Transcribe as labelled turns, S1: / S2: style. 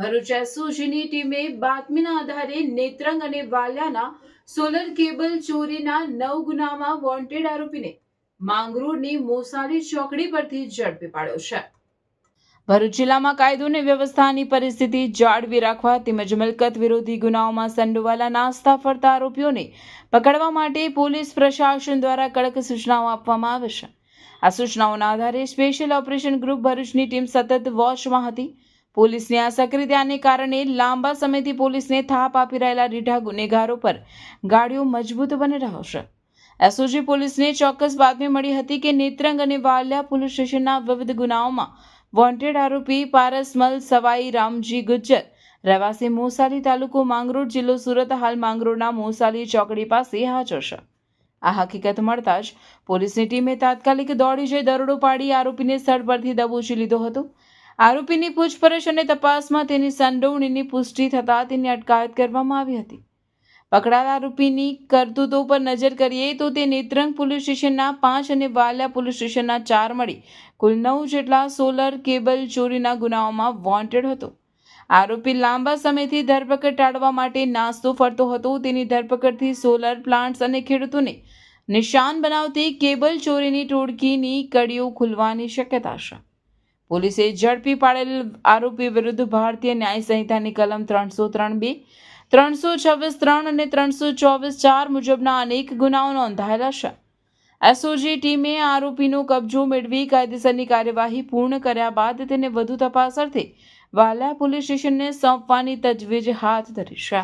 S1: ભરૂચ એસઓજીની ટીમે બાતમીના આધારે નેત્રંગ અને વાલિયાના સોલર કેબલ ચોરીના 9 ગુનામાં વોન્ટેડ આરોપીને માંગરોળની મોસાળી ચોકડી પરથી ઝડપી પાડ્યો છે। ભરૂચ જિલ્લામાં કાયદો અને વ્યવસ્થાની પરિસ્થિતિ જાળવી રાખવા તેમજ મિલકત વિરોધી ગુનાઓમાં સંડોવાયેલા નાસ્તા ફરતા આરોપીઓને પકડવા માટે પોલીસ પ્રશાસન દ્વારા કડક સૂચનાઓ આપવામાં આવે છે। આ સૂચનાઓના આધારે સ્પેશિયલ ઓપરેશન ગ્રુપ ભરૂચની ટીમ સતત વોચમાં હતી। પોલીસની આ સક્રિયતાને કારણે લાંબા સમયથી પોલીસને થાપ આપી રહેલા રીઢા ગુનેગારો પર ગાડીઓ મજબૂત બની રહ્યો છે। એસઓજી પોલીસને ચોક્કસ બાતમી મળી હતી કે નેત્રંગ અને વાલિયા પોલીસ સ્ટેશનના વિવિધ ગુનાઓમાં વોન્ટેડ આરોપી પારસમલ સવાઈ રામજી ગુજ્જર રહેવાસી મોસાલી તાલુકો માંગરોળ જિલ્લો સુરત હાલ માંગરોળના મોસાલી ચોકડી પાસે હાજર છે। આ હકીકત મળતા જ પોલીસની ટીમે તાત્કાલિક દોડી જઈ દરોડો પાડી આરોપીને સ્થળ પરથી દબોચી લીધો હતો। આરોપીની પૂછપરછ અને તપાસમાં તેની સંડોવણીની પુષ્ટિ થતાં તેની અટકાયત કરવામાં આવી હતી। પકડાયેલા આરોપીની કરતૂતો પર નજર કરીએ તો તે નેત્રંગ પોલીસ સ્ટેશનના 5 અને વાલિયા પોલીસ સ્ટેશનના 4 મળી કુલ 9 જેટલા સોલર કેબલ ચોરીના ગુનાઓમાં વોન્ટેડ હતો। આરોપી લાંબા સમયથી ધરપકડ ટાળવા માટે નાસ્તો ફરતો હતો। તેની ધરપકડથી સોલર પ્લાન્ટ્સ અને ખેડૂતોને નિશાન બનાવતી કેબલ ચોરીની ટોળકીની કડીઓ ખુલવાની શક્યતા છે। પોલીસે ઝડપી પાડેલ આરોપી વિરુદ્ધ ભારતીય ન્યાય સંહિતાની કલમ 303(2), 326(3) અને 324(4) મુજબના અનેક ગુનાઓ નોંધાયેલા છે। એસઓજી ટીમે આરોપીનો કબજો મેળવી કાયદેસરની કાર્યવાહી પૂર્ણ કર્યા બાદ તેને વધુ તપાસ અર્થે વાલિયા પોલીસ સ્ટેશનને સોંપવાની તજવીજ હાથ ધરી છે।